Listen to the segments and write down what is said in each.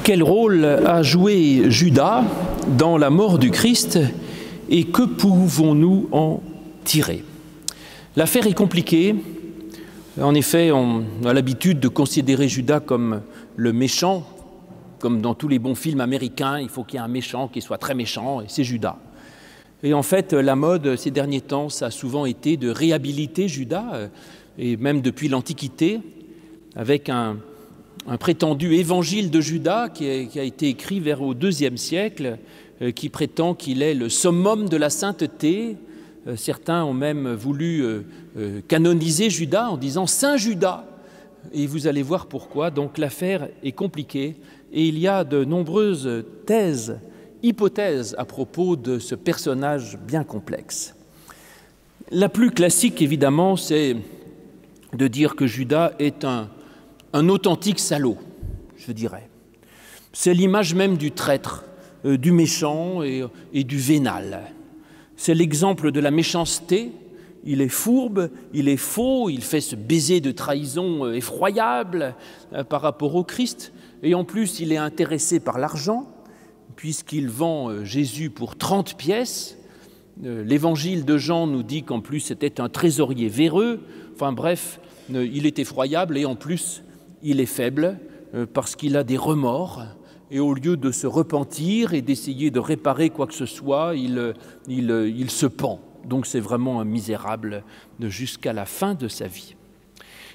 Quel rôle a joué Judas dans la mort du Christ et que pouvons-nous en tirer? L'affaire est compliquée. En effet, on a l'habitude de considérer Judas comme le méchant. Comme dans tous les bons films américains, il faut qu'il y ait un méchant qui soit très méchant, et c'est Judas. Et en fait, la mode ces derniers temps, ça a souvent été de réhabiliter Judas, et même depuis l'Antiquité, avec un prétendu évangile de Judas qui a été écrit vers au IIe siècle, qui prétend qu'il est le summum de la sainteté. Certains ont même voulu canoniser Judas en disant « Saint Judas ». Et vous allez voir pourquoi. Donc l'affaire est compliquée et il y a de nombreuses hypothèses à propos de ce personnage bien complexe. La plus classique, évidemment, c'est de dire que Judas est un authentique salaud, je dirais. C'est l'image même du traître, du méchant et du vénal. C'est l'exemple de la méchanceté. Il est fourbe, il est faux, il fait ce baiser de trahison effroyable par rapport au Christ. Et en plus, il est intéressé par l'argent, puisqu'il vend Jésus pour 30 pièces. L'évangile de Jean nous dit qu'en plus, c'était un trésorier véreux. Enfin bref, il est effroyable et en plus, il est faible parce qu'il a des remords. Et au lieu de se repentir et d'essayer de réparer quoi que ce soit, il se pend. Donc c'est vraiment un misérable jusqu'à la fin de sa vie.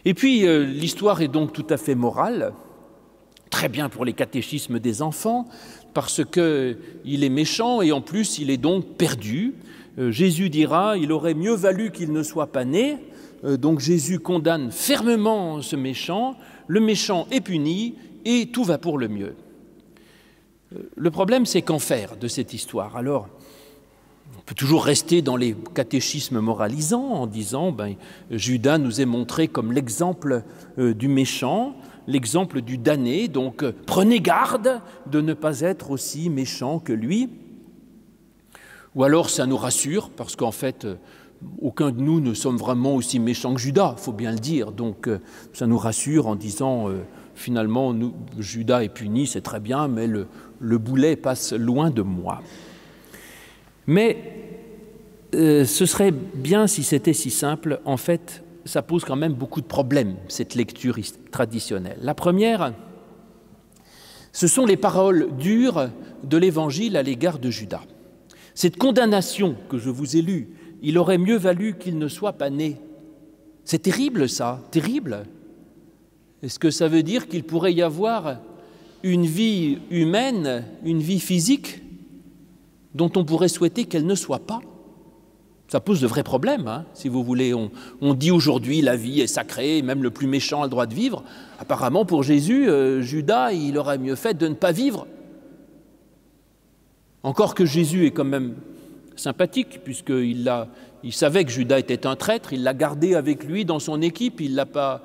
Et puis l'histoire est donc tout à fait morale, très bien pour les catéchismes des enfants, parce qu'il est méchant et en plus il est donc perdu. Jésus dira, il aurait mieux valu qu'il ne soit pas né. Donc Jésus condamne fermement ce méchant, le méchant est puni et tout va pour le mieux. Le problème, c'est qu'en faire de cette histoire. Alors, on peut toujours rester dans les catéchismes moralisants en disant Judas nous est montré comme l'exemple du méchant, l'exemple du damné, donc prenez garde de ne pas être aussi méchant que lui. Ou alors ça nous rassure, parce qu'en fait, aucun de nous ne sommes vraiment aussi méchants que Judas, il faut bien le dire. Donc ça nous rassure en disant finalement, Judas est puni, c'est très bien, mais le boulet passe loin de moi. Mais ce serait bien si c'était si simple. En fait, ça pose quand même beaucoup de problèmes, cette lecture traditionnelle. La première, ce sont les paroles dures de l'Évangile à l'égard de Judas. Cette condamnation que je vous ai lue, il aurait mieux valu qu'il ne soit pas né. C'est terrible ça, terrible. Est-ce que ça veut dire qu'il pourrait y avoir une vie humaine, une vie physique dont on pourrait souhaiter qu'elle ne soit pas? Ça pose de vrais problèmes, si vous voulez. On dit aujourd'hui la vie est sacrée, même le plus méchant a le droit de vivre. Apparemment, pour Jésus, Judas, il aurait mieux fait de ne pas vivre. Encore que Jésus est quand même sympathique, puisqu'il savait que Judas était un traître, il l'a gardé avec lui dans son équipe, il l'a pas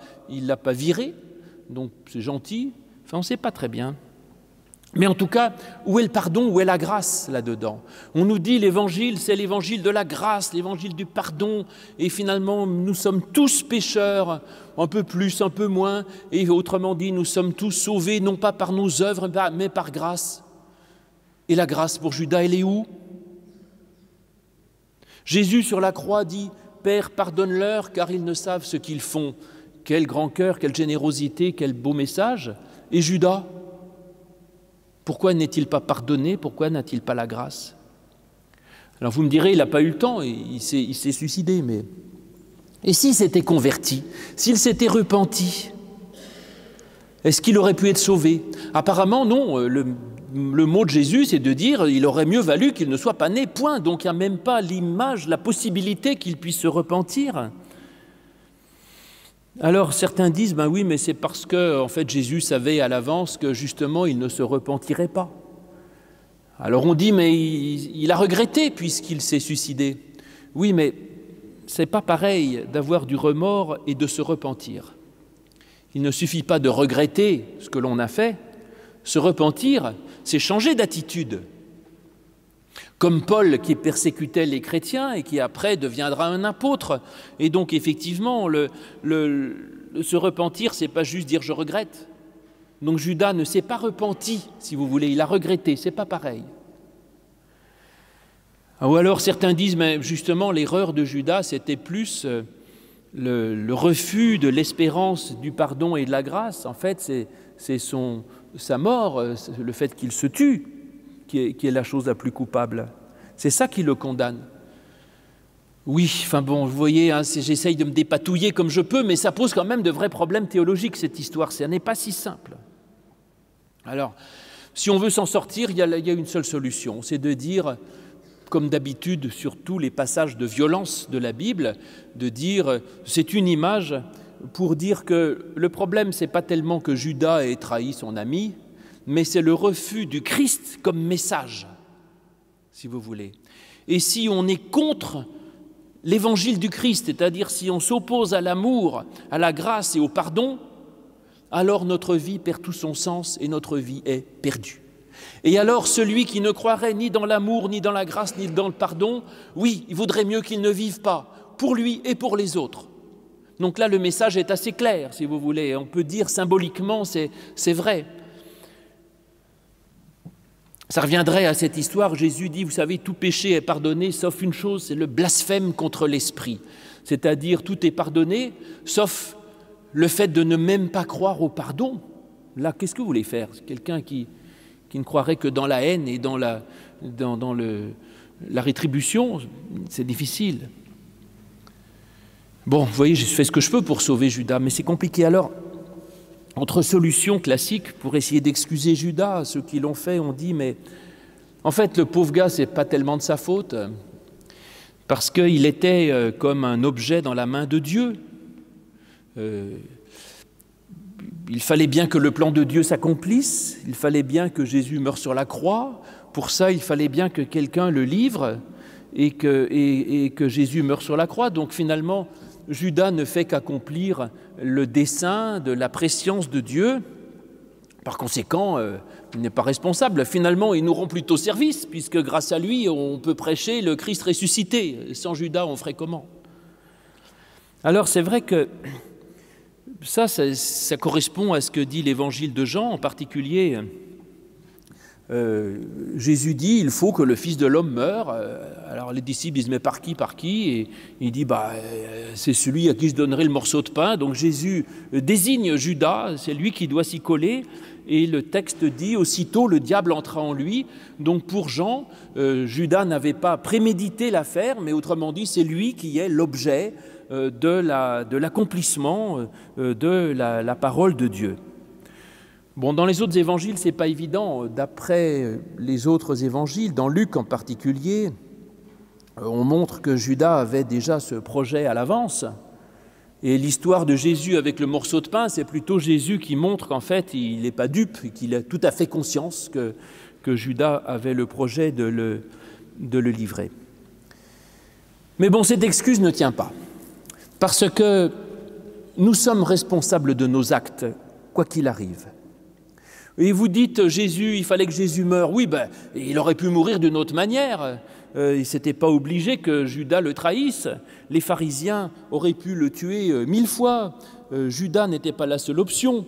viré, donc c'est gentil. Enfin, on ne sait pas très bien. Mais en tout cas, où est le pardon, où est la grâce là-dedans? On nous dit l'évangile, c'est l'évangile de la grâce, l'évangile du pardon, et finalement, nous sommes tous pécheurs, un peu plus, un peu moins, et autrement dit, nous sommes tous sauvés, non pas par nos œuvres, mais par grâce. Et la grâce pour Judas, elle est où? Jésus sur la croix dit « Père, pardonne-leur, car ils ne savent ce qu'ils font. » Quel grand cœur, quelle générosité, quel beau message. Et Judas, pourquoi n'est-il pas pardonné? Pourquoi n'a-t-il pas la grâce? Alors vous me direz, il n'a pas eu le temps, il s'est suicidé, mais... Et s'il s'était converti, s'il s'était repenti, est-ce qu'il aurait pu être sauvé? Apparemment, non. Le mot de Jésus, c'est de dire il aurait mieux valu qu'il ne soit pas né, point. Donc il n'y a même pas l'image, la possibilité qu'il puisse se repentir. Alors certains disent, oui, mais c'est parce que en fait, Jésus savait à l'avance que justement il ne se repentirait pas. Alors on dit, mais il a regretté puisqu'il s'est suicidé. Oui, mais c'est pas pareil d'avoir du remords et de se repentir. Il ne suffit pas de regretter ce que l'on a fait. Se repentir, c'est changer d'attitude. Comme Paul qui persécutait les chrétiens et qui après deviendra un apôtre. Et donc effectivement, se repentir, c'est pas juste dire je regrette. Donc Judas ne s'est pas repenti, si vous voulez, il a regretté, c'est pas pareil. Ou alors certains disent, mais justement l'erreur de Judas, c'était plus le refus de l'espérance du pardon et de la grâce. En fait, c'est sa mort, le fait qu'il se tue, qui est la chose la plus coupable. C'est ça qui le condamne. Oui, enfin bon, vous voyez, hein, j'essaye de me dépatouiller comme je peux, mais ça pose quand même de vrais problèmes théologiques, cette histoire. Ça n'est pas si simple. Alors, si on veut s'en sortir, il y a une seule solution, c'est de dire, comme d'habitude sur tous les passages de violence de la Bible, de dire, c'est une image pour dire que le problème, ce n'est pas tellement que Judas ait trahi son ami, mais c'est le refus du Christ comme message, si vous voulez. Et si on est contre l'évangile du Christ, c'est-à-dire si on s'oppose à l'amour, à la grâce et au pardon, alors notre vie perd tout son sens et notre vie est perdue. Et alors celui qui ne croirait ni dans l'amour, ni dans la grâce, ni dans le pardon, oui, il vaudrait mieux qu'il ne vive pas, pour lui et pour les autres. Donc là, le message est assez clair, si vous voulez. On peut dire symboliquement, c'est vrai. Ça reviendrait à cette histoire, Jésus dit, vous savez, tout péché est pardonné, sauf une chose, c'est le blasphème contre l'esprit. C'est-à-dire, tout est pardonné, sauf le fait de ne même pas croire au pardon. Là, qu'est-ce que vous voulez faire? Quelqu'un qui ne croirait que dans la haine et dans la rétribution, c'est difficile. Bon, vous voyez, je fais ce que je peux pour sauver Judas, mais c'est compliqué. Alors, entre solutions classiques pour essayer d'excuser Judas, ceux qui l'ont fait ont dit, mais en fait, le pauvre gars, c'est pas tellement de sa faute, parce qu'il était comme un objet dans la main de Dieu. Il fallait bien que le plan de Dieu s'accomplisse, il fallait bien que Jésus meure sur la croix, pour ça il fallait bien que quelqu'un le livre et que Jésus meure sur la croix. Donc finalement, Judas ne fait qu'accomplir le dessein de la prescience de Dieu. Par conséquent, il n'est pas responsable. Finalement, il nous rend plutôt service, puisque grâce à lui, on peut prêcher le Christ ressuscité. Sans Judas, on ferait comment? Alors c'est vrai que ça correspond à ce que dit l'évangile de Jean, en particulier. Jésus dit, il faut que le Fils de l'homme meure. Alors les disciples disent, mais par qui? Et il dit, c'est celui à qui je donnerai le morceau de pain. Donc Jésus désigne Judas, c'est lui qui doit s'y coller. Et le texte dit, aussitôt le diable entra en lui. Donc pour Jean, Judas n'avait pas prémédité l'affaire, mais autrement dit, c'est lui qui est l'objet de l'accomplissement de la parole de Dieu. Bon, dans les autres évangiles, ce n'est pas évident. D'après les autres évangiles, dans Luc en particulier, on montre que Judas avait déjà ce projet à l'avance. Et l'histoire de Jésus avec le morceau de pain, c'est plutôt Jésus qui montre qu'en fait, il n'est pas dupe, qu'il a tout à fait conscience que Judas avait le projet de le livrer. Mais bon, cette excuse ne tient pas. Parce que nous sommes responsables de nos actes, quoi qu'il arrive. Et vous dites, Jésus, il fallait que Jésus meure. Oui, il aurait pu mourir d'une autre manière. Il ne s'était pas obligé que Judas le trahisse. Les pharisiens auraient pu le tuer 1000 fois. Judas n'était pas la seule option.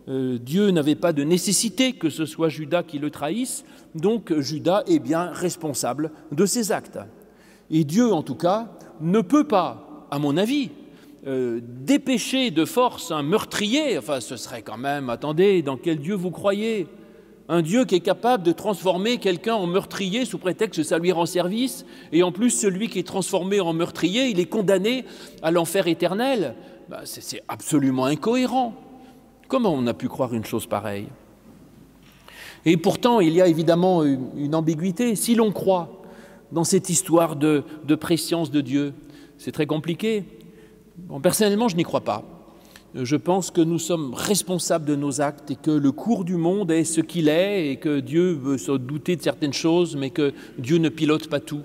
Dieu n'avait pas de nécessité que ce soit Judas qui le trahisse. Donc Judas est bien responsable de ses actes. Et Dieu, en tout cas, ne peut pas, à mon avis, dépêcher de force un meurtrier. Enfin, ce serait quand même, attendez, dans quel Dieu vous croyez? Un Dieu qui est capable de transformer quelqu'un en meurtrier sous prétexte que ça lui rend service, et en plus celui qui est transformé en meurtrier, il est condamné à l'enfer éternel. C'est absolument incohérent. Comment on a pu croire une chose pareille? Et pourtant, il y a évidemment une ambiguïté. Si l'on croit dans cette histoire de prescience de Dieu, c'est très compliqué. Bon, personnellement, je n'y crois pas. Je pense que nous sommes responsables de nos actes et que le cours du monde est ce qu'il est et que Dieu veut se douter de certaines choses, mais que Dieu ne pilote pas tout.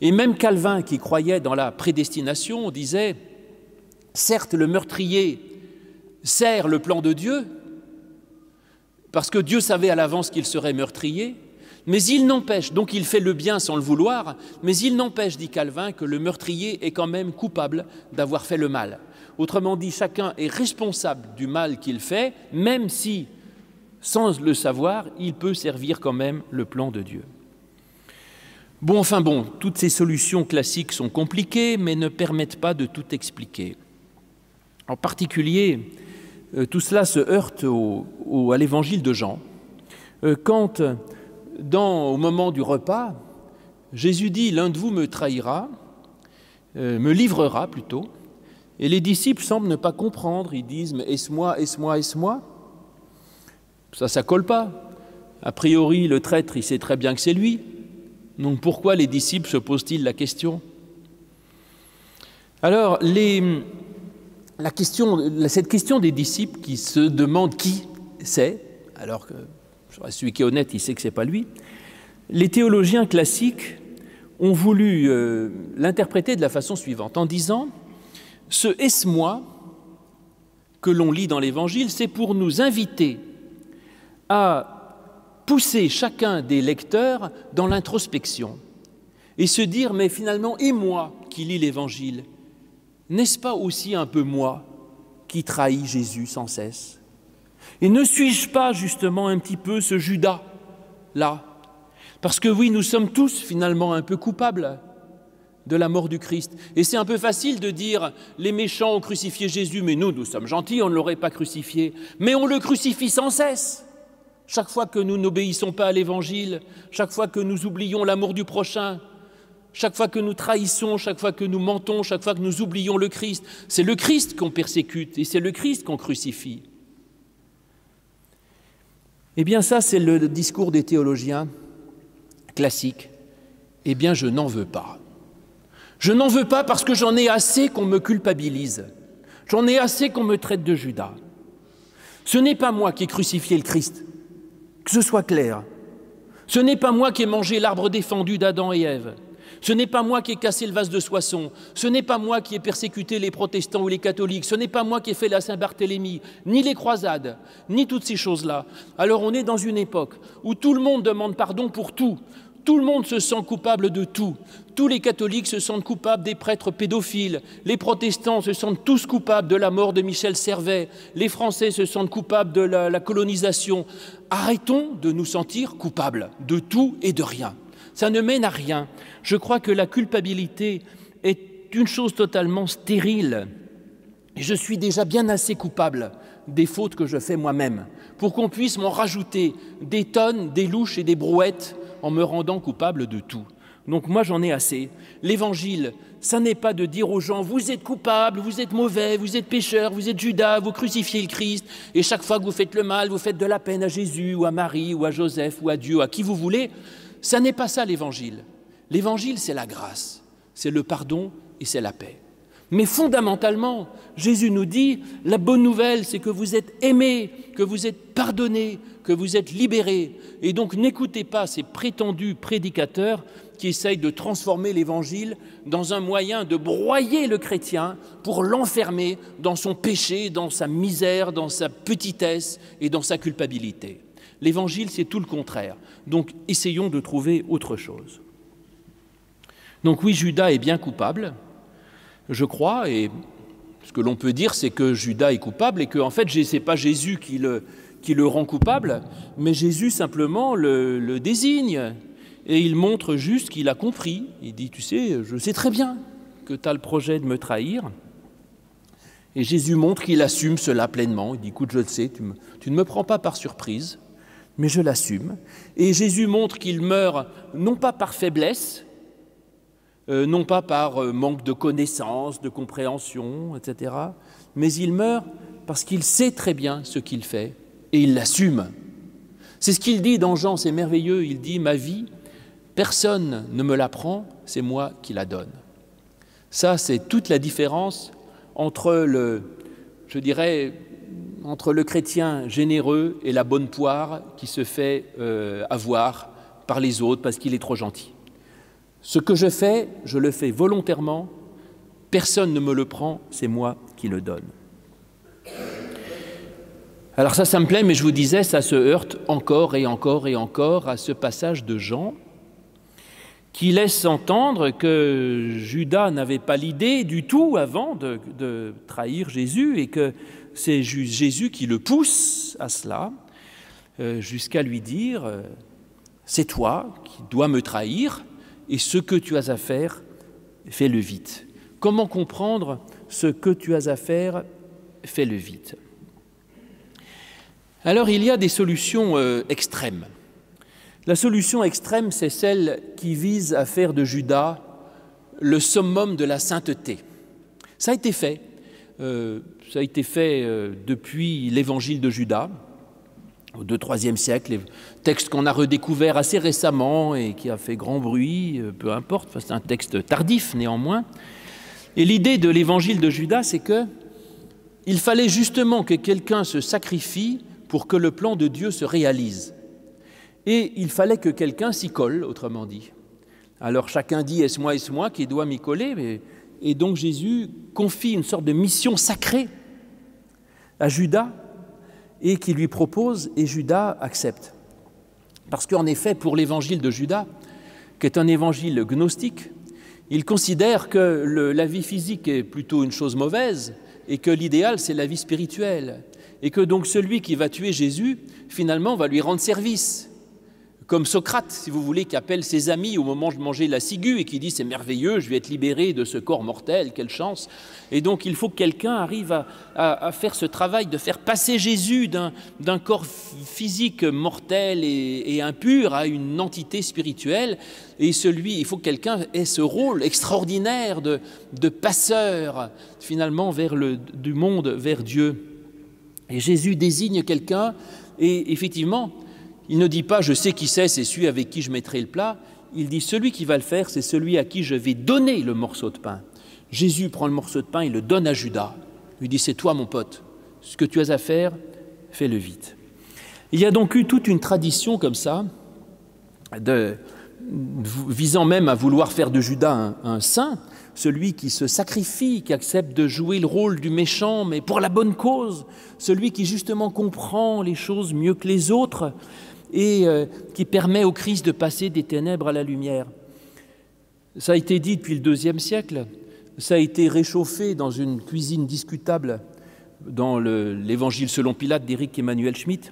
Et même Calvin, qui croyait dans la prédestination, disait « Certes, le meurtrier sert le plan de Dieu, parce que Dieu savait à l'avance qu'il serait meurtrier, mais il n'empêche, donc il fait le bien sans le vouloir, mais il n'empêche, dit Calvin, que le meurtrier est quand même coupable d'avoir fait le mal. Autrement dit, chacun est responsable du mal qu'il fait, même si sans le savoir, il peut servir quand même le plan de Dieu. Bon, toutes ces solutions classiques sont compliquées, mais ne permettent pas de tout expliquer. En particulier, tout cela se heurte à l'évangile de Jean, quand, au moment du repas, Jésus dit « L'un de vous me trahira, me livrera plutôt », et les disciples semblent ne pas comprendre, ils disent « Mais est-ce moi, est-ce moi, est-ce moi ?» Ça colle pas. A priori, le traître, il sait très bien que c'est lui. Donc pourquoi les disciples se posent-ils la question? Alors, cette question des disciples qui se demandent qui c'est, alors que celui qui est honnête, il sait que ce n'est pas lui, les théologiens classiques ont voulu l'interpréter de la façon suivante, en disant « Ce « est-ce moi » que l'on lit dans l'Évangile, c'est pour nous inviter à pousser chacun des lecteurs dans l'introspection et se dire « mais finalement, et moi qui lis l'Évangile, n'est-ce pas aussi un peu moi qui trahis Jésus sans cesse? Et ne suis-je pas justement un petit peu ce Judas-là? Parce que oui, nous sommes tous finalement un peu coupables de la mort du Christ. Et c'est un peu facile de dire « les méchants ont crucifié Jésus, mais nous sommes gentils, on ne l'aurait pas crucifié. » Mais on le crucifie sans cesse. Chaque fois que nous n'obéissons pas à l'Évangile, chaque fois que nous oublions l'amour du prochain, chaque fois que nous trahissons, chaque fois que nous mentons, chaque fois que nous oublions le Christ, c'est le Christ qu'on persécute et c'est le Christ qu'on crucifie. Eh bien ça, c'est le discours des théologiens classiques. Eh bien, je n'en veux pas. Je n'en veux pas parce que j'en ai assez qu'on me culpabilise. J'en ai assez qu'on me traite de Judas. Ce n'est pas moi qui ai crucifié le Christ, que ce soit clair. Ce n'est pas moi qui ai mangé l'arbre défendu d'Adam et Ève. Ce n'est pas moi qui ai cassé le vase de Soissons. Ce n'est pas moi qui ai persécuté les protestants ou les catholiques. Ce n'est pas moi qui ai fait la Saint-Barthélemy, ni les croisades, ni toutes ces choses-là. Alors on est dans une époque où tout le monde demande pardon pour tout. Tout le monde se sent coupable de tout. Tous les catholiques se sentent coupables des prêtres pédophiles. Les protestants se sentent tous coupables de la mort de Michel Servet. Les Français se sentent coupables de la colonisation. Arrêtons de nous sentir coupables de tout et de rien. Ça ne mène à rien. Je crois que la culpabilité est une chose totalement stérile. Et je suis déjà bien assez coupable des fautes que je fais moi-même pour qu'on puisse m'en rajouter des tonnes, des louches et des brouettes en me rendant coupable de tout. Donc moi j'en ai assez. L'Évangile, ça n'est pas de dire aux gens « vous êtes coupables, vous êtes mauvais, vous êtes pécheurs, vous êtes Judas, vous crucifiez le Christ, et chaque fois que vous faites le mal, vous faites de la peine à Jésus, ou à Marie, ou à Joseph, ou à Dieu, à qui vous voulez ». Ça n'est pas ça l'Évangile. L'Évangile, c'est la grâce, c'est le pardon et c'est la paix. Mais fondamentalement, Jésus nous dit, la bonne nouvelle, c'est que vous êtes aimés, que vous êtes pardonnés, que vous êtes libérés. Et donc n'écoutez pas ces prétendus prédicateurs qui essayent de transformer l'Évangile dans un moyen de broyer le chrétien pour l'enfermer dans son péché, dans sa misère, dans sa petitesse et dans sa culpabilité. L'Évangile, c'est tout le contraire. Donc essayons de trouver autre chose. Donc oui, Judas est bien coupable, je crois, et ce que l'on peut dire, c'est que Judas est coupable et que, en fait, ce n'est pas Jésus qui le rend coupable, mais Jésus simplement le désigne. Et il montre juste qu'il a compris. Il dit, tu sais, je sais très bien que tu as le projet de me trahir. Et Jésus montre qu'il assume cela pleinement. Il dit, écoute, je le sais, tu ne me prends pas par surprise, mais je l'assume. Et Jésus montre qu'il meurt non pas par faiblesse, non pas par manque de connaissance, de compréhension, etc., mais il meurt parce qu'il sait très bien ce qu'il fait et il l'assume. C'est ce qu'il dit dans Jean, c'est merveilleux, il dit « Ma vie, personne ne me la prend, c'est moi qui la donne ». Ça, c'est toute la différence entre entre le chrétien généreux et la bonne poire qui se fait avoir par les autres parce qu'il est trop gentil. Ce que je fais, je le fais volontairement, personne ne me le prend, c'est moi qui le donne. Alors ça me plaît, mais je vous disais, ça se heurte encore et encore et encore à ce passage de Jean qui laisse entendre que Judas n'avait pas l'idée du tout avant de trahir Jésus et que c'est Jésus qui le pousse à cela. jusqu'à lui dire c'est toi qui dois me trahir, et ce que tu as à faire, fais-le vite. Comment comprendre ce que tu as à faire, fais-le vite? Alors il y a des solutions extrêmes. La solution extrême, c'est celle qui vise à faire de Judas le summum de la sainteté. Ça a été fait. Depuis l'évangile de Judas, au II-IIIe siècle, texte qu'on a redécouvert assez récemment et qui a fait grand bruit, peu importe, c'est un texte tardif néanmoins. Et l'idée de l'évangile de Judas, c'est qu'il fallait justement que quelqu'un se sacrifie pour que le plan de Dieu se réalise. Et il fallait que quelqu'un s'y colle, autrement dit. Alors chacun dit « est-ce moi qui dois m'y coller ?» Et donc Jésus confie une sorte de mission sacrée à Judas et qui lui propose, et Judas accepte. Parce qu'en effet, pour l'évangile de Judas, qui est un évangile gnostique, il considère que la vie physique est plutôt une chose mauvaise et que l'idéal, c'est la vie spirituelle. Et que donc celui qui va tuer Jésus, finalement, va lui rendre service. Comme Socrate, si vous voulez, qui appelle ses amis au moment de manger la ciguë et qui dit « c'est merveilleux, je vais être libéré de ce corps mortel, quelle chance !» Et donc il faut que quelqu'un arrive à faire ce travail de faire passer Jésus d'un corps physique mortel et impur à une entité spirituelle. Et il faut que quelqu'un ait ce rôle extraordinaire de passeur, finalement, du monde vers Dieu. Et Jésus désigne quelqu'un et effectivement, il ne dit pas « je sais qui c'est celui avec qui je mettrai le plat », il dit « celui qui va le faire, c'est celui à qui je vais donner le morceau de pain ». Jésus prend le morceau de pain, il le donne à Judas. Il lui dit « c'est toi mon pote, ce que tu as à faire, fais-le vite ». Il y a donc eu toute une tradition comme ça, visant même à vouloir faire de Judas un saint, celui qui se sacrifie, qui accepte de jouer le rôle du méchant, mais pour la bonne cause, celui qui justement comprend les choses mieux que les autres, et qui permet au Christ de passer des ténèbres à la lumière. Ça a été dit depuis le IIe siècle, ça a été réchauffé dans une cuisine discutable dans l'Évangile selon Pilate d'Éric Emmanuel Schmitt,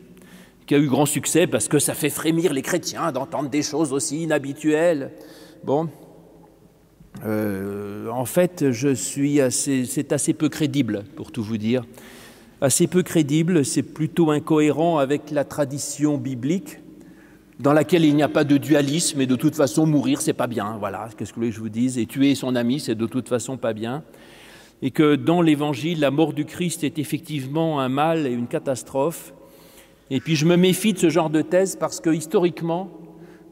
qui a eu grand succès parce que ça fait frémir les chrétiens d'entendre des choses aussi inhabituelles. Bon, en fait, c'est assez peu crédible, pour tout vous dire. Assez peu crédible, c'est plutôt incohérent avec la tradition biblique dans laquelle il n'y a pas de dualisme et de toute façon mourir c'est pas bien, voilà, qu'est-ce que vous voulez que je vous dise, et tuer son ami c'est de toute façon pas bien, et que dans l'évangile la mort du Christ est effectivement un mal et une catastrophe. Et puis je me méfie de ce genre de thèse parce que historiquement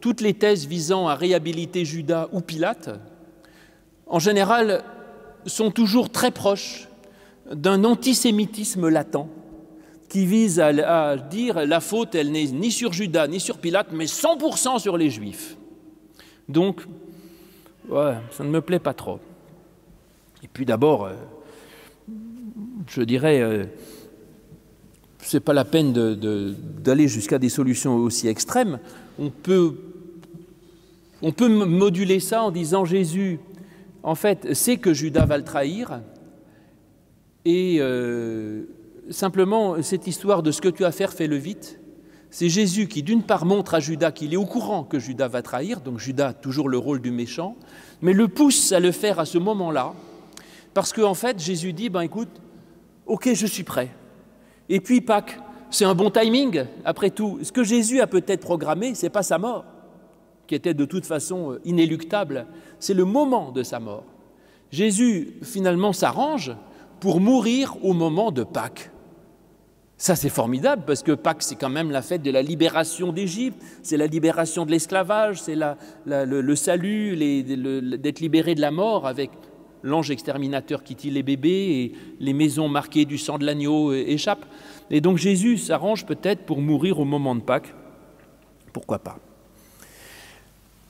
toutes les thèses visant à réhabiliter Judas ou Pilate en général sont toujours très proches d'un antisémitisme latent qui vise à dire la faute, elle n'est ni sur Judas ni sur Pilate, mais 100% sur les Juifs. Donc, ouais, ça ne me plaît pas trop. Et puis d'abord, je dirais, c'est pas la peine d'aller jusqu'à des solutions aussi extrêmes. On peut moduler ça en disant Jésus, en fait, sait que Judas va le trahir. Et simplement, cette histoire de ce que tu as à faire, fais-le vite, c'est Jésus qui, d'une part, montre à Judas qu'il est au courant que Judas va trahir, donc Judas a toujours le rôle du méchant, mais le pousse à le faire à ce moment-là, parce qu'en fait, Jésus dit, écoute, ok, je suis prêt. Et puis Pâques, c'est un bon timing, après tout. Ce que Jésus a peut-être programmé, ce n'est pas sa mort, qui était de toute façon inéluctable, c'est le moment de sa mort. Jésus, finalement, s'arrange pour mourir au moment de Pâques. Ça, c'est formidable, parce que Pâques, c'est quand même la fête de la libération d'Égypte, c'est la libération de l'esclavage, c'est le salut, d'être libéré de la mort avec l'ange exterminateur qui tue les bébés et les maisons marquées du sang de l'agneau échappent. Et donc Jésus s'arrange peut-être pour mourir au moment de Pâques. Pourquoi pas?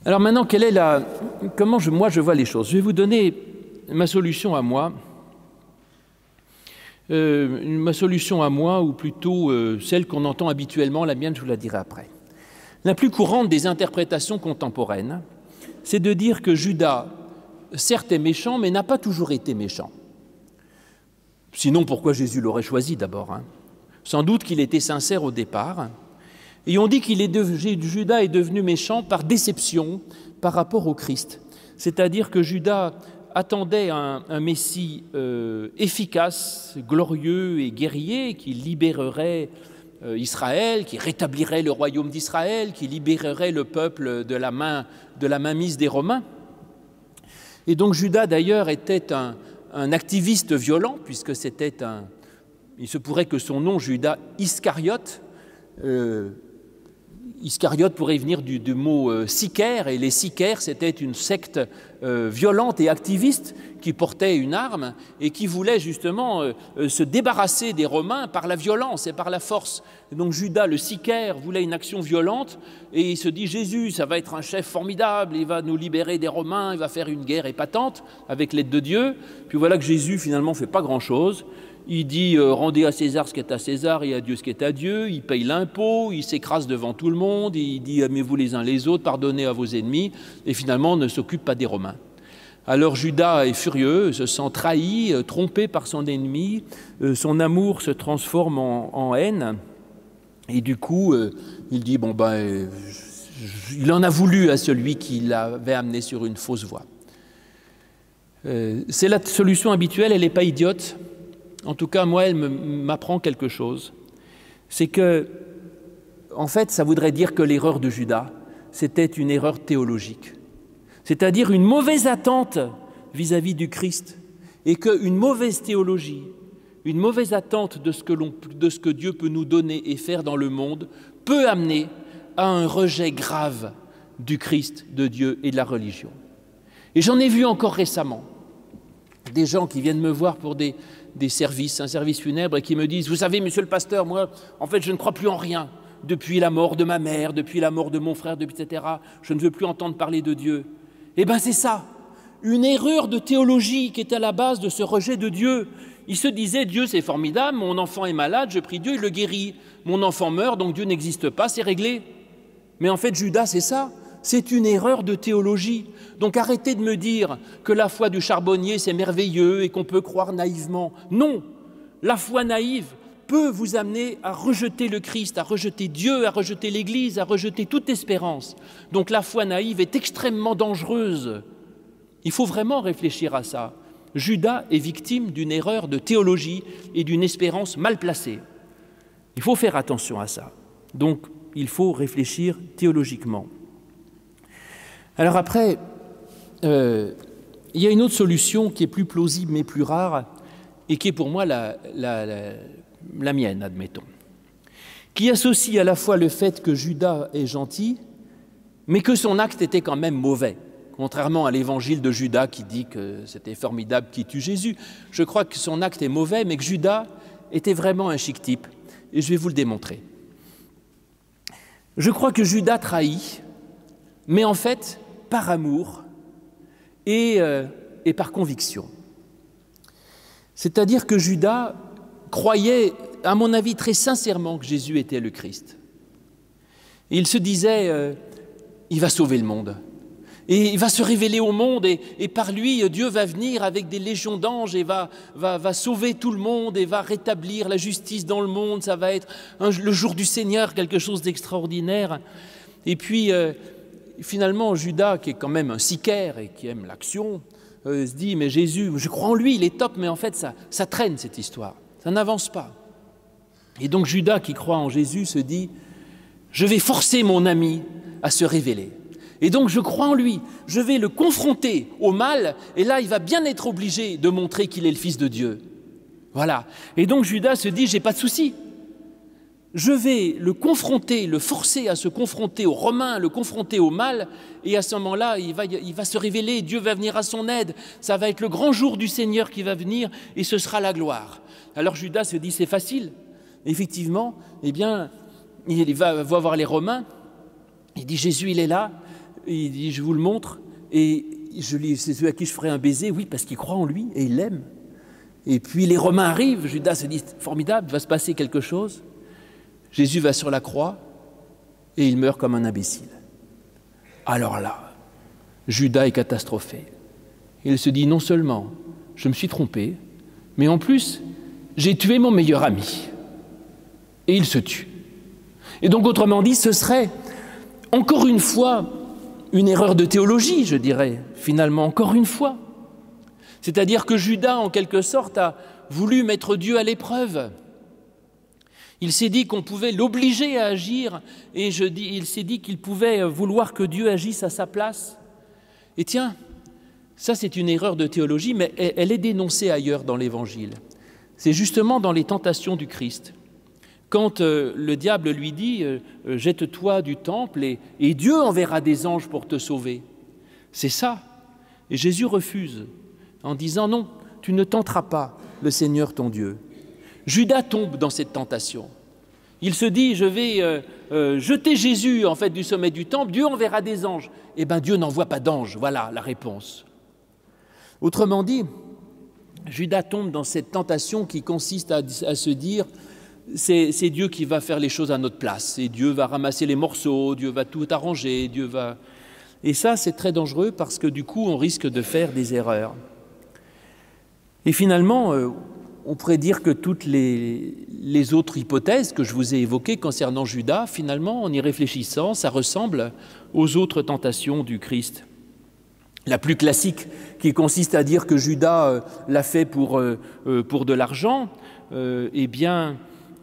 Alors maintenant, comment moi je vois les choses? Je vais vous donner ma solution à moi. Ma solution à moi, ou plutôt celle qu'on entend habituellement, la mienne, je vous la dirai après. La plus courante des interprétations contemporaines, c'est de dire que Judas, certes, est méchant, mais n'a pas toujours été méchant. Sinon, pourquoi Jésus l'aurait choisi d'abord, Sans doute qu'il était sincère au départ, Et on dit Judas est devenu méchant par déception par rapport au Christ. C'est-à-dire que Judas attendait un Messie efficace, glorieux et guerrier qui libérerait Israël, qui rétablirait le royaume d'Israël, qui libérerait le peuple de la mainmise des Romains. Et donc Judas d'ailleurs était un activiste violent, puisque il se pourrait que son nom, Judas Iscariote, Iscariote pourrait venir du mot sicaire, et les sicaires, c'était une secte violente et activiste qui portait une arme et qui voulait justement se débarrasser des Romains par la violence et par la force. Et donc Judas, le sicaire, voulait une action violente et il se dit Jésus, ça va être un chef formidable, il va nous libérer des Romains, il va faire une guerre épatante avec l'aide de Dieu. Puis voilà que Jésus finalement ne fait pas grand-chose. Il dit rendez à César ce qui est à César et à Dieu ce qui est à Dieu. Il paye l'impôt, il s'écrase devant tout le monde, il dit aimez-vous les uns les autres, pardonnez à vos ennemis, et finalement ne s'occupe pas des Romains. Alors Judas est furieux, se sent trahi, trompé par son ennemi, son amour se transforme en haine, et du coup il dit il en a voulu à celui qui l'avait amené sur une fausse voie. C'est la solution habituelle, elle n'est pas idiote. En tout cas, moi, elle m'apprend quelque chose. C'est que, en fait, ça voudrait dire que l'erreur de Judas, c'était une erreur théologique. C'est-à-dire une mauvaise attente vis-à-vis du Christ. Et qu'une mauvaise théologie, une mauvaise attente de ce que Dieu peut nous donner et faire dans le monde, peut amener à un rejet grave du Christ, de Dieu et de la religion. Et j'en ai vu encore récemment des gens qui viennent me voir pour un service funèbre, et qui me disent « Vous savez, monsieur le pasteur, moi, en fait, je ne crois plus en rien. Depuis la mort de ma mère, depuis la mort de mon frère, etc., je ne veux plus entendre parler de Dieu. » Eh bien, c'est ça, une erreur de théologie qui est à la base de ce rejet de Dieu. Il se disait « Dieu, c'est formidable, mon enfant est malade, je prie Dieu, il le guérit. Mon enfant meurt, donc Dieu n'existe pas, c'est réglé. » Mais en fait, Judas, c'est ça. C'est une erreur de théologie. Donc arrêtez de me dire que la foi du charbonnier, c'est merveilleux et qu'on peut croire naïvement. Non, la foi naïve peut vous amener à rejeter le Christ, à rejeter Dieu, à rejeter l'Église, à rejeter toute espérance. Donc la foi naïve est extrêmement dangereuse. Il faut vraiment réfléchir à ça. Judas est victime d'une erreur de théologie et d'une espérance mal placée. Il faut faire attention à ça. Donc il faut réfléchir théologiquement. Alors après, il y a une autre solution qui est plus plausible mais plus rare et qui est pour moi la mienne, admettons, qui associe à la fois le fait que Judas est gentil, mais que son acte était quand même mauvais, contrairement à l'évangile de Judas qui dit que c'était formidable qui tue Jésus. Je crois que son acte est mauvais, mais que Judas était vraiment un chic type, et je vais vous le démontrer. Je crois que Judas trahit, mais en fait, par amour et par conviction. C'est-à-dire que Judas croyait, à mon avis, très sincèrement que Jésus était le Christ. Et il se disait, il va sauver le monde. Et il va se révéler au monde et par lui, Dieu va venir avec des légions d'anges et va sauver tout le monde et va rétablir la justice dans le monde. Ça va être le jour du Seigneur, quelque chose d'extraordinaire. Et puis, finalement, Judas, qui est quand même un sicaire et qui aime l'action, se dit, mais Jésus, je crois en lui, il est top, mais en fait, ça traîne cette histoire, ça n'avance pas. Et donc Judas, qui croit en Jésus, se dit, je vais forcer mon ami à se révéler. Et donc je crois en lui, je vais le confronter au mal, et là, il va bien être obligé de montrer qu'il est le Fils de Dieu. Voilà. Et donc Judas se dit, j'ai pas de souci. Je vais le confronter, le forcer à se confronter aux Romains, le confronter au mal, et à ce moment-là, il va se révéler, Dieu va venir à son aide, ça va être le grand jour du Seigneur qui va venir, et ce sera la gloire. Alors Judas se dit, c'est facile. Effectivement, eh bien, il va voir les Romains, il dit, Jésus, il est là, il dit, je vous le montre, et c'est celui à qui je ferai un baiser, oui, parce qu'il croit en lui, et il l'aime. Et puis les Romains arrivent, Judas se dit, formidable, il va se passer quelque chose. Jésus va sur la croix et il meurt comme un imbécile. Alors là, Judas est catastrophé. Il se dit non seulement je me suis trompé, mais en plus j'ai tué mon meilleur ami. Et il se tue. Et donc, autrement dit, ce serait encore une fois une erreur de théologie, je dirais, finalement, encore une fois. C'est-à-dire que Judas, en quelque sorte, a voulu mettre Dieu à l'épreuve. Il s'est dit qu'on pouvait l'obliger à agir, et il s'est dit qu'il pouvait vouloir que Dieu agisse à sa place. Et tiens, ça c'est une erreur de théologie, mais elle est dénoncée ailleurs dans l'Évangile. C'est justement dans les tentations du Christ. Quand le diable lui dit « Jette-toi du temple et Dieu enverra des anges pour te sauver ». C'est ça. Et Jésus refuse en disant « Non, tu ne tenteras pas le Seigneur ton Dieu ». Judas tombe dans cette tentation. Il se dit « Je vais jeter Jésus en fait, du sommet du temple, Dieu enverra des anges ». Eh bien Dieu n'envoie pas d'anges, voilà la réponse. Autrement dit, Judas tombe dans cette tentation qui consiste à se dire c'est Dieu qui va faire les choses à notre place, et Dieu va ramasser les morceaux, Dieu va tout arranger, Dieu va... Et ça, c'est très dangereux parce que du coup, on risque de faire des erreurs. Et finalement, on pourrait dire que toutes les autres hypothèses que je vous ai évoquées concernant Judas, finalement, en y réfléchissant, ça ressemble aux autres tentations du Christ. La plus classique, qui consiste à dire que Judas l'a fait pour de l'argent,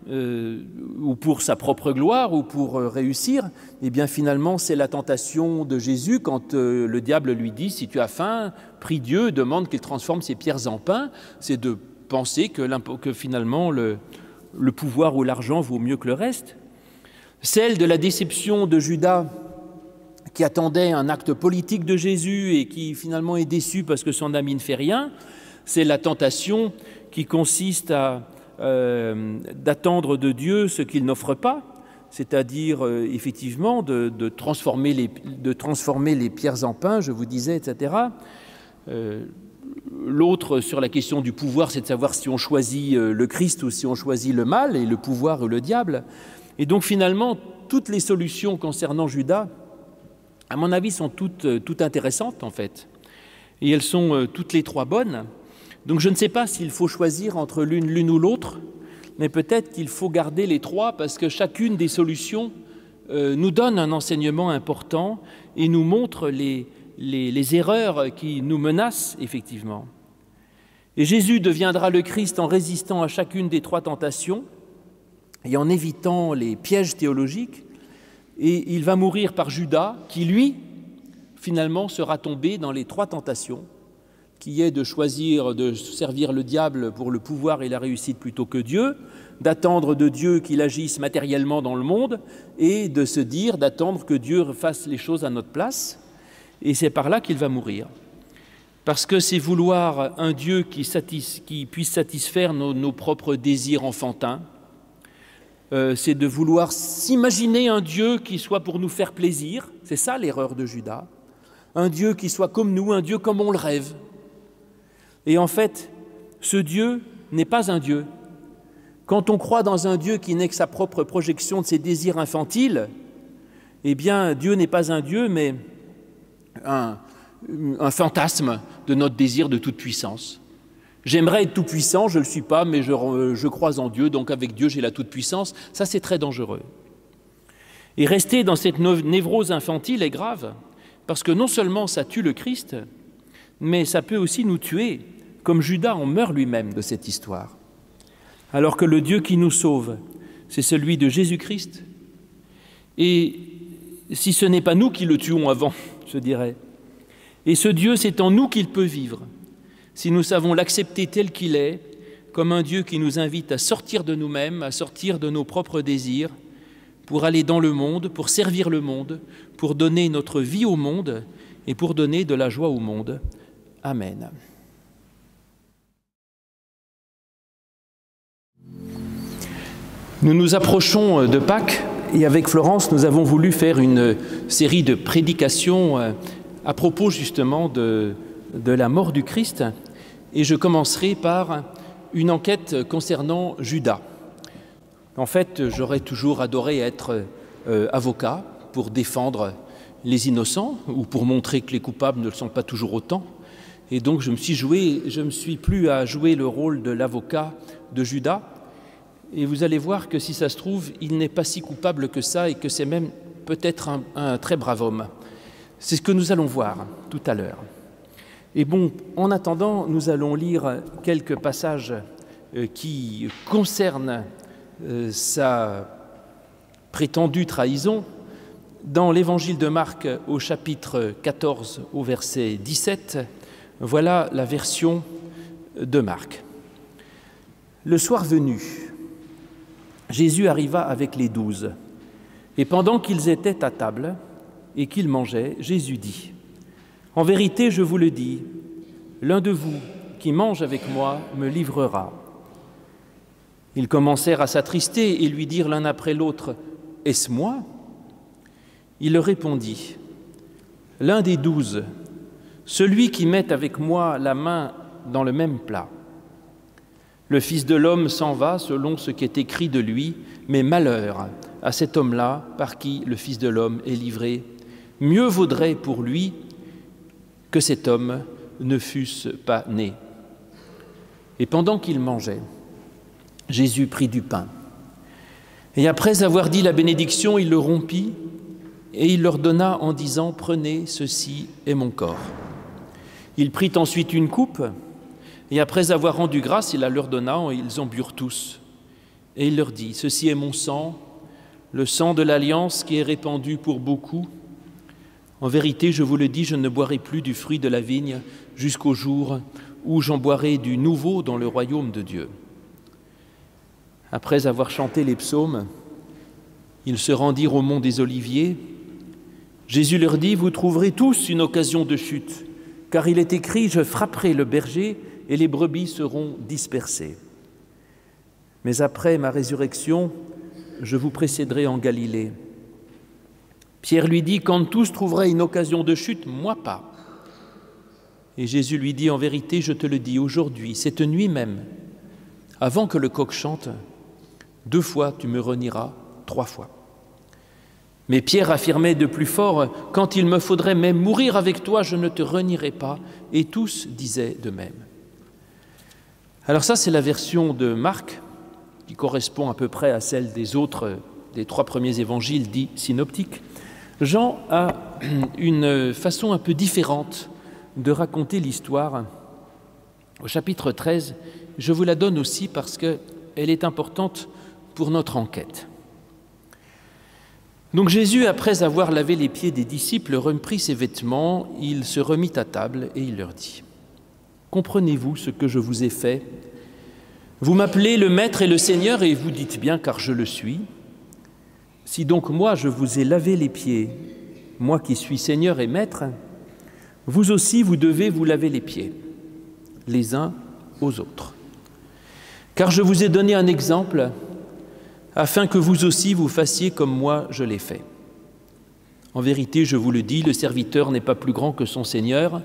ou pour sa propre gloire, ou pour réussir, eh bien finalement c'est la tentation de Jésus quand le diable lui dit « Si tu as faim, prie Dieu, demande qu'il transforme ces pierres en pain », c'est de penser que finalement le pouvoir ou l'argent vaut mieux que le reste. Celle de la déception de Judas, qui attendait un acte politique de Jésus et qui finalement est déçu parce que son ami ne fait rien, c'est la tentation qui consiste à d'attendre de Dieu ce qu'il n'offre pas, c'est-à-dire effectivement de transformer les pierres en pain, je vous disais, etc. L'autre, sur la question du pouvoir, c'est de savoir si on choisit le Christ ou si on choisit le mal, et le pouvoir ou le diable. Et donc finalement, toutes les solutions concernant Judas, à mon avis, sont toutes intéressantes en fait. Et elles sont toutes les trois bonnes. Donc je ne sais pas s'il faut choisir entre l'une ou l'autre, mais peut-être qu'il faut garder les trois parce que chacune des solutions nous donne un enseignement important et nous montre les erreurs qui nous menacent effectivement. Et Jésus deviendra le Christ en résistant à chacune des trois tentations et en évitant les pièges théologiques, et il va mourir par Judas qui, lui, finalement sera tombé dans les trois tentations, qui est de choisir de servir le diable pour le pouvoir et la réussite plutôt que Dieu, d'attendre de Dieu qu'il agisse matériellement dans le monde et de se dire, d'attendre que Dieu fasse les choses à notre place. Et c'est par là qu'il va mourir. Parce que c'est vouloir un Dieu qui puisse satisfaire nos propres désirs enfantins. C'est de vouloir s'imaginer un Dieu qui soit pour nous faire plaisir. C'est ça l'erreur de Judas. Un Dieu qui soit comme nous, un Dieu comme on le rêve. Et en fait, ce Dieu n'est pas un Dieu. Quand on croit dans un Dieu qui n'est que sa propre projection de ses désirs infantiles, eh bien, Dieu n'est pas un Dieu, mais un fantasme de notre désir de toute puissance. J'aimerais être tout puissant, je ne le suis pas, mais je crois en Dieu, donc avec Dieu j'ai la toute puissance. Ça, c'est très dangereux. Et rester dans cette névrose infantile est grave, parce que non seulement ça tue le Christ, mais ça peut aussi nous tuer, comme Judas en meurt lui-même de cette histoire. Alors que le Dieu qui nous sauve, c'est celui de Jésus-Christ. Et si ce n'est pas nous qui le tuons avant, je dirais. Et ce Dieu, c'est en nous qu'il peut vivre, si nous savons l'accepter tel qu'il est, comme un Dieu qui nous invite à sortir de nous-mêmes, à sortir de nos propres désirs, pour aller dans le monde, pour servir le monde, pour donner notre vie au monde et pour donner de la joie au monde. Amen. Nous nous approchons de Pâques et avec Florence, nous avons voulu faire une série de prédications à propos justement de la mort du Christ. Et je commencerai par une enquête concernant Judas. En fait, j'aurais toujours adoré être avocat pour défendre les innocents ou pour montrer que les coupables ne le sont pas toujours autant. Et donc je me suis plu à jouer le rôle de l'avocat de Judas. et vous allez voir que si ça se trouve, il n'est pas si coupable que ça et que c'est même peut-être un très brave homme. C'est ce que nous allons voir tout à l'heure. Et bon, en attendant, nous allons lire quelques passages qui concernent sa prétendue trahison dans l'évangile de Marc au chapitre 14 au verset 17. Voilà la version de Marc. Le soir venu, Jésus arriva avec les 12, et pendant qu'ils étaient à table et qu'ils mangeaient, Jésus dit : « En vérité, je vous le dis, l'un de vous qui mange avec moi me livrera. » Ils commencèrent à s'attrister et lui dirent l'un après l'autre : « Est-ce moi ?» Il leur répondit : « L'un des 12, celui qui met avec moi la main dans le même plat. Le Fils de l'homme s'en va selon ce qui est écrit de lui, mais malheur à cet homme-là par qui le Fils de l'homme est livré. Mieux vaudrait pour lui que cet homme ne fût pas né. » Et pendant qu'ils mangeaient, Jésus prit du pain. Et après avoir dit la bénédiction, il le rompit et il leur donna en disant : « Prenez, ceci est mon corps. » Il prit ensuite une coupe et après avoir rendu grâce, il la leur donna et ils en burent tous. Et il leur dit : « Ceci est mon sang, le sang de l'alliance qui est répandu pour beaucoup. En vérité, je vous le dis, je ne boirai plus du fruit de la vigne jusqu'au jour où j'en boirai du nouveau dans le royaume de Dieu. » Après avoir chanté les psaumes, ils se rendirent au mont des Oliviers. Jésus leur dit : « Vous trouverez tous une occasion de chute, car il est écrit : je frapperai le berger et les brebis seront dispersées. Mais après ma résurrection, je vous précéderai en Galilée. » Pierre lui dit : « Quand tous trouveraient une occasion de chute, moi pas. » Et Jésus lui dit : « En vérité, je te le dis, aujourd'hui, cette nuit même, avant que le coq chante, 2 fois tu me renieras 3 fois. » Mais Pierre affirmait de plus fort : « Quand il me faudrait même mourir avec toi, je ne te renierai pas. » Et tous disaient de même. Alors ça, c'est la version de Marc, qui correspond à peu près à celle des 3 premiers évangiles dits synoptiques. Jean a une façon un peu différente de raconter l'histoire. Au chapitre 13, je vous la donne aussi parce qu'elle est importante pour notre enquête. Donc Jésus, après avoir lavé les pieds des disciples, reprit ses vêtements, il se remit à table et il leur dit : « Comprenez-vous ce que je vous ai fait ? Vous m'appelez le Maître et le Seigneur et vous dites bien car je le suis. Si donc moi je vous ai lavé les pieds, moi qui suis Seigneur et Maître, vous aussi vous devez vous laver les pieds, les uns aux autres. Car je vous ai donné un exemple, afin que vous aussi vous fassiez comme moi je l'ai fait. En vérité, je vous le dis, le serviteur n'est pas plus grand que son Seigneur,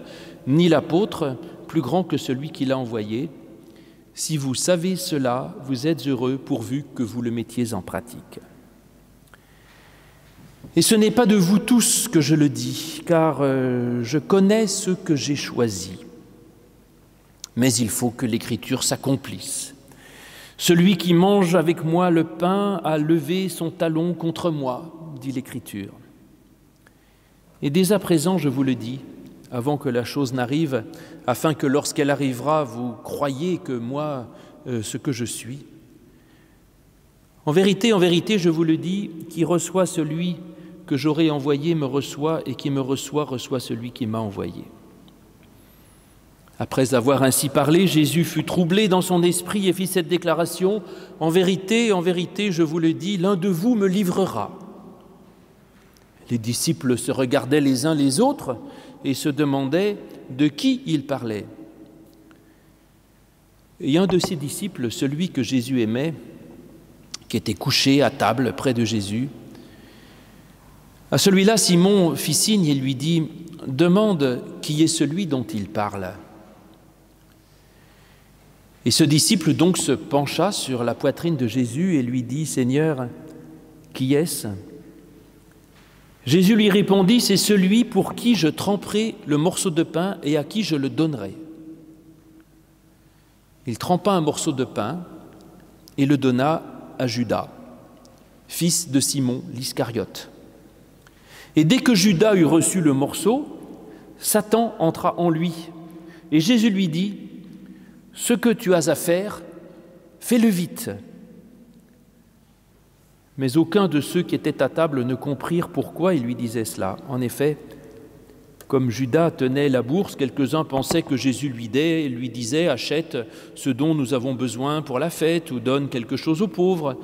ni l'apôtre plus grand que celui qui l'a envoyé. Si vous savez cela, vous êtes heureux pourvu que vous le mettiez en pratique. Et ce n'est pas de vous tous que je le dis, car je connais ceux que j'ai choisis. Mais il faut que l'Écriture s'accomplisse. Celui qui mange avec moi le pain a levé son talon contre moi, dit l'Écriture. Et dès à présent, je vous le dis, avant que la chose n'arrive, afin que lorsqu'elle arrivera, vous croyiez que moi, ce que je suis. En vérité, je vous le dis, qui reçoit celui que j'aurai envoyé me reçoit, et qui me reçoit, reçoit celui qui m'a envoyé. » Après avoir ainsi parlé, Jésus fut troublé dans son esprit et fit cette déclaration : « En vérité, je vous le dis, l'un de vous me livrera. » Les disciples se regardaient les uns les autres et se demandaient de qui il parlait. Et un de ses disciples, celui que Jésus aimait, qui était couché à table près de Jésus, à celui-là, Simon fit signe et lui dit : « Demande qui est celui dont il parle. » Et ce disciple donc se pencha sur la poitrine de Jésus et lui dit : « Seigneur, qui est-ce » Jésus lui répondit : « C'est celui pour qui je tremperai le morceau de pain et à qui je le donnerai. » Il trempa un morceau de pain et le donna à Judas, fils de Simon l'Iscariote. Et dès que Judas eut reçu le morceau, Satan entra en lui. Et Jésus lui dit, « Ce que tu as à faire, fais-le vite. » Mais aucun de ceux qui étaient à table ne comprirent pourquoi il lui disait cela. En effet, comme Judas tenait la bourse, quelques-uns pensaient que Jésus lui disait « Achète ce dont nous avons besoin pour la fête » ou « Donne quelque chose aux pauvres ».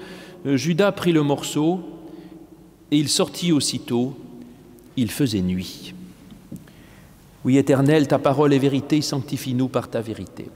Judas prit le morceau et il sortit aussitôt. Il faisait nuit. Oui, Éternel, ta parole est vérité, sanctifie-nous par ta vérité.